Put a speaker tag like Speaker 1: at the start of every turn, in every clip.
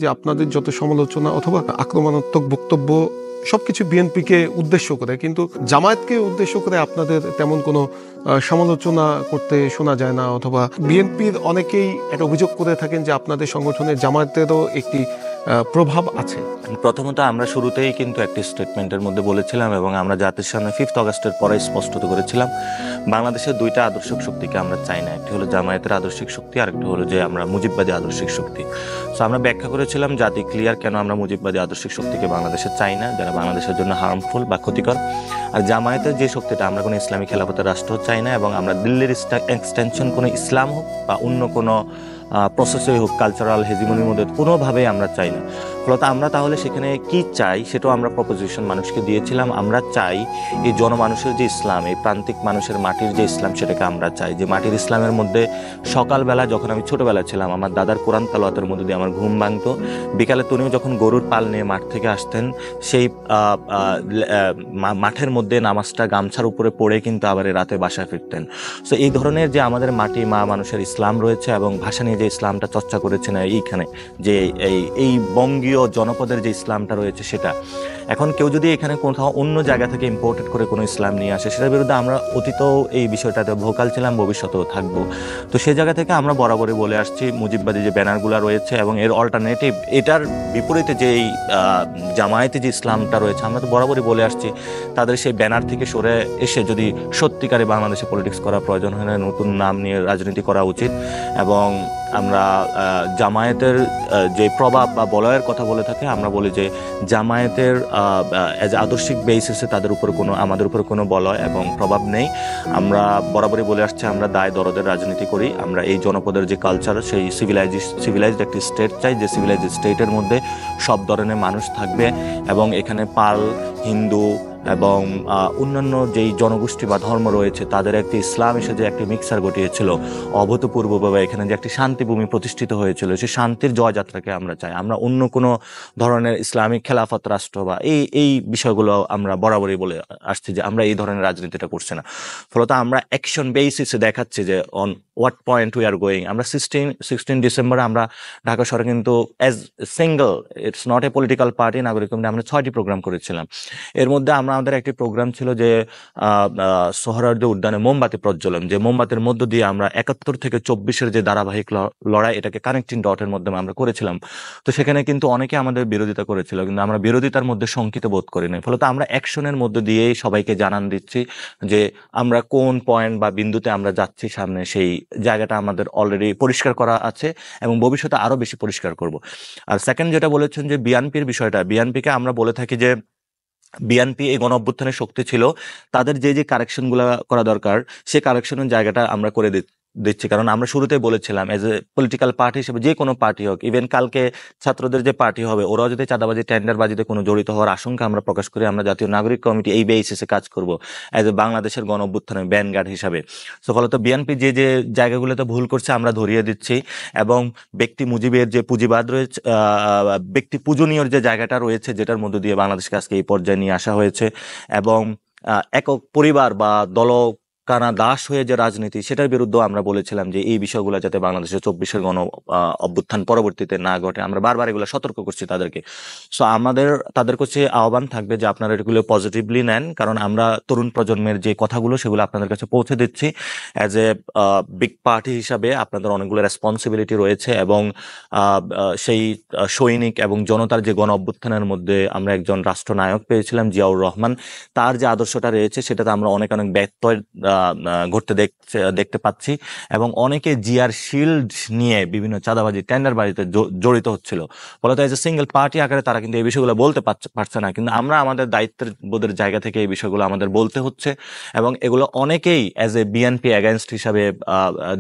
Speaker 1: যে আপনাদের যত সমালোচনা অথবা আক্রমণাত্মক বক্তব্য সবকিছু বিএনপিকে উদ্দেশ্য করে, কিন্তু জামায়াতকে উদ্দেশ্য করে আপনাদের তেমন কোনো সমালোচনা করতে শোনা যায় না। অথবা বিএনপির অনেকেই একটা অভিযোগ করে থাকেন যে আপনাদের সংগঠনে জামায়াতেরও একটি প্রভাব আছে।
Speaker 2: প্রথমত আমরা শুরুতেই কিন্তু একটি স্টেটমেন্টের মধ্যে বলেছিলাম এবং আমরা জাতির সামনে 5 আগস্টের পরে স্পষ্ট করেছিলাম, বাংলাদেশের দুইটা আদর্শিক শক্তিকে আমরা চাই না। একটি হলো জামায়াতের আদর্শিক শক্তি, আর একটি হলো যে আমরা মুজিববাদী আদর্শিক শক্তি। সো আমরা ব্যাখ্যা করেছিলাম জাতি ক্লিয়ার কেন আমরা মুজিববাদী আদর্শিক শক্তিকে বাংলাদেশে চাই না, যারা বাংলাদেশের জন্য হার্মফুল বা ক্ষতিকর। আর জামায়াতের যে শক্তিটা, আমরা কোনো ইসলামী খেলাফতের রাষ্ট্র চাই না, এবং আমরা দিল্লির এক্সটেনশন কোনো ইসলাম হোক বা অন্য কোনো প্রসেসে হোক, কালচারাল হেজিমনির মধ্যে কোনোভাবেই আমরা চাই না। ফলত আমরা তাহলে সেখানে কি চাই সেটাও আমরা প্রপোজিশন মানুষকে দিয়েছিলাম। আমরা চাই এই জনমানুষের যে ইসলাম, এই প্রান্তিক মানুষের মাটির যে ইসলাম, সেটাকে আমরা চাই। যে মাটির ইসলামের মধ্যে সকালবেলা যখন আমি ছোটবেলা ছিলাম, আমার দাদার কোরআন তালাওয়াতের মধ্যে দিয়ে আমার ঘুম ভাঙতো। বিকালে তুনিও যখন গরুর পাল নিয়ে মাঠ থেকে আসতেন, সেই মাঠের মধ্যে নামাজটা গামছার উপরে পড়ে কিন্তু আবার রাতে বাসায় ফিরতেন। সো এই ধরনের যে আমাদের মাটি মা মানুষের ইসলাম রয়েছে, এবং ভাষা নিয়ে যে ইসলামটা চর্চা করেছেন এইখানে, যে এই বঙ্গীয় জনপদের যে ইসলামটা রয়েছে, সেটা এখন কেউ যদি এখানে কোথাও অন্য জায়গা থেকে ইম্পোর্টেড করে কোনো ইসলাম নিয়ে আসে, সেটার বিরুদ্ধে আমরা অতীতেও এই বিষয়টাতে ভোকাল ছিলাম, ভবিষ্যতেও থাকবো। তো সেই জায়গা থেকে আমরা বরাবরই বলে আসছি, মুজিববাদী যে ব্যানারগুলো রয়েছে এবং এর অল্টারনেটিভ, এটার বিপরীতে যে এই জামায়াতি যে ইসলামটা রয়েছে, আমরা তো বরাবরই বলে আসছি তাদের সেই ব্যানার থেকে সরে এসে যদি সত্যিকারে বাংলাদেশে পলিটিক্স করা প্রয়োজন হয় না, নতুন নাম নিয়ে রাজনীতি করা উচিত। এবং আমরা জামায়াতের যে প্রভাব বা বলয়ের কথা বলে থাকি, আমরা বলি যে জামায়াতের অ্যাজ আদর্শিক বেসিসে তাদের উপর আমাদের উপর কোনো বলয় এবং প্রভাব নেই। আমরা বরাবরই বলে আসছি, আমরা দায় দরদের রাজনীতি করি। আমরা এই জনপদের যে কালচার, সেই সিভিলাইজড একটি স্টেট চাই, যে সিভিলাইজড স্টেটের মধ্যে সব ধরনের মানুষ থাকবে, এবং এখানে পাল, হিন্দু এবং অন্যান্য যেই জনগোষ্ঠী বা ধর্ম রয়েছে, তাদের একটি ইসলাম এসে যে একটি মিক্সার ঘটিয়েছিল অভূতপূর্বভাবে, এখানে যে একটি শান্তিভূমি প্রতিষ্ঠিত হয়েছিল, সেই শান্তির জয়যাত্রাকে আমরা চাই। আমরা অন্য কোনো ধরনের ইসলামিক খেলাফত রাষ্ট্র বা এই বিষয়গুলো আমরা বরাবরই বলে আসছি যে আমরা এই ধরনের রাজনীতিটা করছি না। ফলত আমরা অ্যাকশন বেসিসে দেখাচ্ছি যে on what point we are going. আমরা 16 ডিসেম্বরে আমরা ঢাকা শহরে কিন্তু as single, it's not a political party, নাগরিক কমিটি, আমরা 6টি প্রোগ্রাম করেছিলাম। এর মধ্যে আমাদের একটি প্রোগ্রাম ছিল যে সোহরাওয়ার্দী উদ্যানে মোমবাতি প্রজ্বলন, যে মোমবাতির মধ্য দিয়ে আমরা 71 থেকে 24-এর যে ধারাবাহিক লড়াই, এটাকে কানেক্টিং ডটের মাধ্যমে আমরা করেছিলাম। তো সেখানে কিন্তু অনেকে আমাদের বিরোধিতা করেছিল, কিন্তু আমরা বিরোধিতার মধ্যে শঙ্কিত বোধ করি নাই। ফলত আমরা অ্যাকশনের মধ্য দিয়েই সবাইকে জানান দিচ্ছি যে আমরা কোন পয়েন্ট বা বিন্দুতে আমরা যাচ্ছি সামনে, সেই জায়গাটা আমাদের অলরেডি পরিষ্কার করা আছে এবং ভবিষ্যতে আরো বেশি পরিষ্কার করব। আর সেকেন্ড যেটা বলেছেন যে বিএনপির বিষয়টা, বিএনপিকে আমরা বলে থাকি যে বিএনপি এই গণ অভ্যুত্থানের শক্তি ছিল, তাদের যে কারেকশনগুলো করা দরকার, সেই কারেকশনের জায়গাটা আমরা করে দিচ্ছি। কারণ আমরা শুরুতেই বলেছিলাম, এজ এ পলিটিক্যাল পার্টি হিসেবে যে কোনো পার্টি হোক, ইভেন কালকে ছাত্রদের যে পার্টি হবে, ওরাও যদি চাঁদাবাজি টেন্ডারবাজিতে কোনো জড়িত হওয়ার আশঙ্কা আমরা প্রকাশ করি, আমরা জাতীয় নাগরিক কমিটি এই বেসিসে কাজ করব এজ এ বাংলাদেশের গণ অভ্যুত্থানের ব্যানগার্ড হিসাবে। সো ফলত বিএনপি যে জায়গাগুলোতে ভুল করছে আমরা ধরিয়ে দিচ্ছি, এবং ব্যক্তি মুজিবের যে পুঁজিবাদ রয়েছে, ব্যক্তি পূজনীয় যে জায়গাটা রয়েছে, যেটার মধ্য দিয়ে বাংলাদেশকে আজকে এই পর্যায়ে নিয়ে আসা হয়েছে, এবং একক পরিবার বা কানা দাস হয়ে যে রাজনীতি, সেটার বিরুদ্ধে আমরা বলেছিলাম যে এই বিষয়গুলো যাতে বাংলাদেশের 24-এর গণ অভ্যুত্থান পরবর্তীতে না ঘটে। আমরা বারবার এগুলো সতর্ক করছি তাদেরকে। সো তাদের কাছে আহ্বান থাকবে যে আপনারা এগুলো পজিটিভলি নেন, কারণ আমরা তরুণ প্রজন্মের যে কথাগুলো সেগুলো আপনাদের কাছে পৌঁছে দিচ্ছি। অ্যাজ এ বিগ পার্টি হিসাবে আপনাদের অনেকগুলো রেসপন্সিবিলিটি রয়েছে, এবং সেই সৈনিক এবং জনতার যে গণ অভ্যুত্থানের মধ্যে আমরা একজন রাষ্ট্রনায়ক পেয়েছিলাম, জিয়াউর রহমান, তার যে আদর্শটা রয়েছে সেটাতে আমরা অনেক ব্যত্যয় ঘটতে দেখতে পাচ্ছি, এবং অনেকে জিয়ার শিল্ড নিয়ে বিভিন্ন চাঁদাবাজি টেন্ডারবাজিতে জড়িত হচ্ছিল। ফলত এজ এ সিঙ্গেল পার্টি আকারে তারা কিন্তু এই বিষয়গুলো বলতে পারছে না, কিন্তু আমরা আমাদের দায়িত্বের বোধের জায়গা থেকে এই বিষয়গুলো আমাদের বলতে হচ্ছে, এবং এগুলো অনেকেই এজ এ বিএনপি এগেনস্ট হিসাবে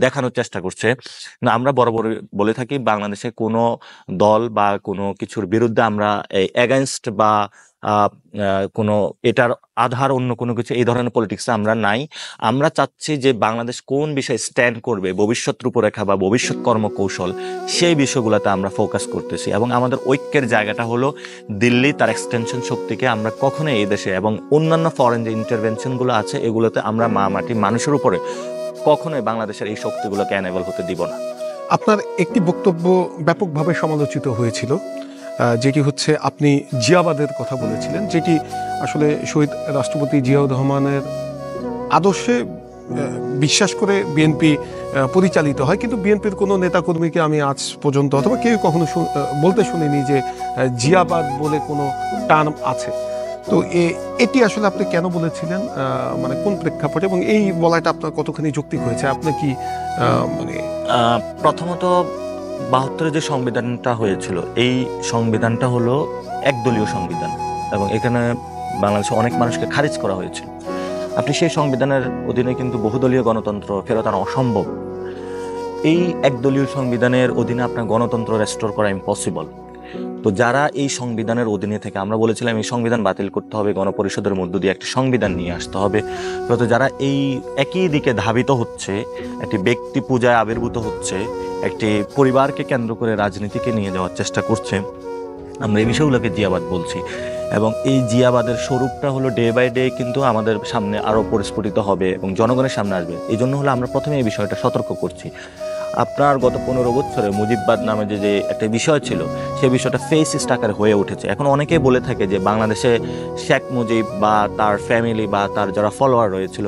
Speaker 2: দেখানোর চেষ্টা করছে। আমরা বরাবর বলে থাকি, বাংলাদেশে কোনো দল বা কোনো কিছুর বিরুদ্ধে আমরা এগেনস্ট বা কোনো এটার আধার অন্য কোনো কিছু এই ধরনের পলিটিক্সে আমরা নাই। আমরা চাচ্ছি যে বাংলাদেশ কোন বিষয়ে স্ট্যান্ড করবে, ভবিষ্যৎ রূপরেখা বা ভবিষ্যৎ কর্মকৌশল, সেই বিষয়গুলোতে আমরা ফোকাস করতেছি। এবং আমাদের ঐক্যের জায়গাটা হলো দিল্লি তার এক্সটেনশন শক্তিকে আমরা কখনোই এই দেশে এবং অন্যান্য ফরেন যে ইন্টারভেনশনগুলো আছে এগুলোতে আমরা মাটি মানুষের উপরে কখনোই বাংলাদেশের এই শক্তিগুলোকে এনেবল হতে দিব না।
Speaker 1: আপনার একটি বক্তব্য ব্যাপকভাবে সমালোচিত হয়েছিল, যেটি হচ্ছে আপনি জিয়াবাদের কথা বলেছিলেন, যেটি আসলে শহীদ রাষ্ট্রপতি জিয়াউর রহমানের আদর্শে বিশ্বাস করে বিএনপি পরিচালিত হয়, কিন্তু বিএনপির কোনো নেতাকর্মীকে আমি আজ পর্যন্ত অথবা কেউ কখনো বলতে শুনিনি যে জিয়াবাদ বলে কোনো টার্ম আছে। তো এটি আসলে আপনি কেন বলেছিলেন, মানে কোন প্রেক্ষাপটে, এবং এই বলাটা আপনার কতখানি যৌক্তিক হয়েছে? আপনি কি মানে
Speaker 2: প্রথমত ৭২ যে সংবিধানটা হয়েছিল, এই সংবিধানটা হলো একদলীয় সংবিধান এবং এখানে বাংলাদেশে অনেক মানুষকে খারিজ করা হয়েছিল। আপনি সেই সংবিধানের অধীনে কিন্তু বহুদলীয় গণতন্ত্র ফেরত আনা অসম্ভব। এই একদলীয় সংবিধানের অধীনে আপনার গণতন্ত্র রেস্টোর করা ইম্পসিবল। তো যারা এই সংবিধানের অধীনে থেকে, আমরা বলেছিলাম এই সংবিধান বাতিল করতে হবে, গণপরিষদের মধ্য দিয়ে একটি সংবিধান নিয়ে আসতে হবে, তো যারা এই একই দিকে ধাবিত হচ্ছে, একটি ব্যক্তি পূজায় আবির্ভূত হচ্ছে, একটি পরিবারকে কেন্দ্র করে রাজনীতিকে নিয়ে যাওয়ার চেষ্টা করছে, আমরা এই বিষয়গুলোকে জিয়াবাদ বলছি। এবং এই জিয়াবাদের স্বরূপটা হলো ডে বাই ডে কিন্তু আমাদের সামনে আরও পরিস্ফুটিত হবে এবং জনগণের সামনে আসবে। এই জন্য হলো আমরা প্রথমে এই বিষয়টা সতর্ক করছি। আপনার গত ১৫ বছরে মুজিববাদ নামে যে একটা বিষয় ছিল, সেই বিষয়টা ফেসিস্ট আকারে হয়ে উঠেছে। এখন অনেকেই বলে থাকে যে বাংলাদেশে শেখ মুজিব বা তার ফ্যামিলি বা তার যারা ফলোয়ার রয়েছিল,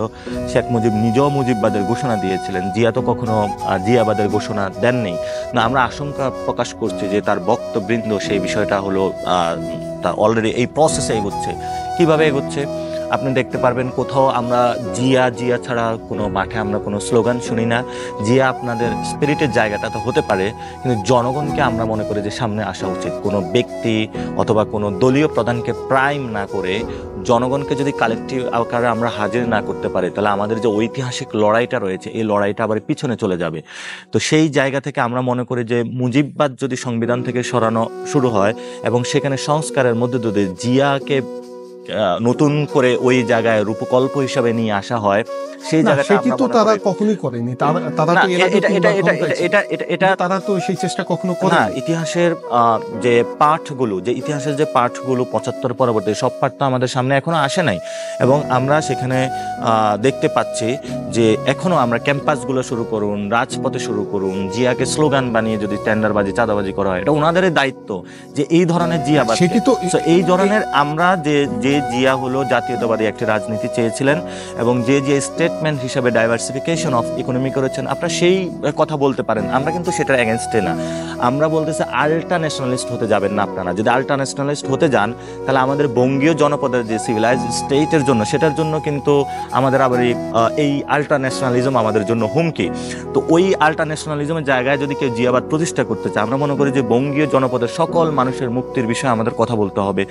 Speaker 2: শেখ মুজিব নিজেও মুজিববাদের ঘোষণা দিয়েছিলেন, জিয়া তো কখনো জিয়াবাদের ঘোষণা দেননি। না, আমরা আশঙ্কা প্রকাশ করছি যে তার বক্তবৃন্দ সেই বিষয়টা হলো তা অলরেডি এই প্রসেসে এগোচ্ছে। কীভাবে এগোচ্ছে আপনি দেখতে পারবেন, কোথাও আমরা জিয়া জিয়া ছাড়া কোনো মাঠে আমরা কোনো স্লোগান শুনি না। জিয়া আপনাদের স্পিরিটের জায়গাটা তো হতে পারে, কিন্তু জনগণকে আমরা মনে করি যে সামনে আসা উচিত। কোনো ব্যক্তি অথবা কোনো দলীয় প্রধানকে প্রাইম না করে জনগণকে যদি কালেকটিভ আকারে আমরা হাজির না করতে পারি, তাহলে আমাদের যে ঐতিহাসিক লড়াইটা রয়েছে, এই লড়াইটা আবার পিছনে চলে যাবে। তো সেই জায়গা থেকে আমরা মনে করি যে মুজিববাদ যদি সংবিধান থেকে সরানো শুরু হয় এবং সেখানে সংস্কারের মধ্যে দিয়ে জিয়াকে নতুন করে ওই জায়গায় রূপকল্প হিসাবে নিয়ে আসা হয়, সেই জায়গাটা
Speaker 1: তারা কখনোই করেনি। তারা তো সেই চেষ্টা কখনো করে না।
Speaker 2: ইতিহাসের যে পাঠগুলো, যে ইতিহাসের যে পাঠগুলো ৭৫ পরবর্তী সব পাঠ তো আমাদের সামনে এখনো আসে নাই। এবং আমরা সেখানে দেখতে পাচ্ছি যে এখনো আমরা ক্যাম্পাসগুলো শুরু করুন, রাজপথে শুরু করুন, জিয়াকে স্লোগান বানিয়ে যদি টেন্ডারবাজি চাঁদাবাজি করা হয়, এটা ওনাদেরই দায়িত্ব যে এই ধরনের জিয়াবাদ, এই ধরনের আমরা যে জিয়া হলো জাতীয়তাবাদী একটি রাজনীতি চেয়েছিলেন এবং যে স্টেটমেন্ট হিসাবে ডাইভার্সিফিকেশন অফ ইকোনমি করেছেন, আপনারা সেই কথা বলতে পারেন। আমরা কিন্তু সেটার এগেনস্টে না। আমরা বলতেছি আল্ট্রা ন্যাশনালিস্ট হতে যাবেন না আপনারা। যদি আল্ট্রা ন্যাশনালিস্ট হতে যান, তাহলে আমাদের বঙ্গীয় জনপদের যে সিভিলাইজ স্টেটের জন্য, সেটার জন্য কিন্তু আমাদের আবার এই আল্ট্রা ন্যাশনালিজম আমাদের জন্য হুমকি। তো ওই আল্ট্রা ন্যাশনালিজমের জায়গায় যদি কেউ জিয়াবাদ প্রতিষ্ঠা করতে চায়, আমরা মনে করি যে বঙ্গীয় জনপদের সকল মানুষের মুক্তির বিষয়ে আমাদের কথা বলতে হবে।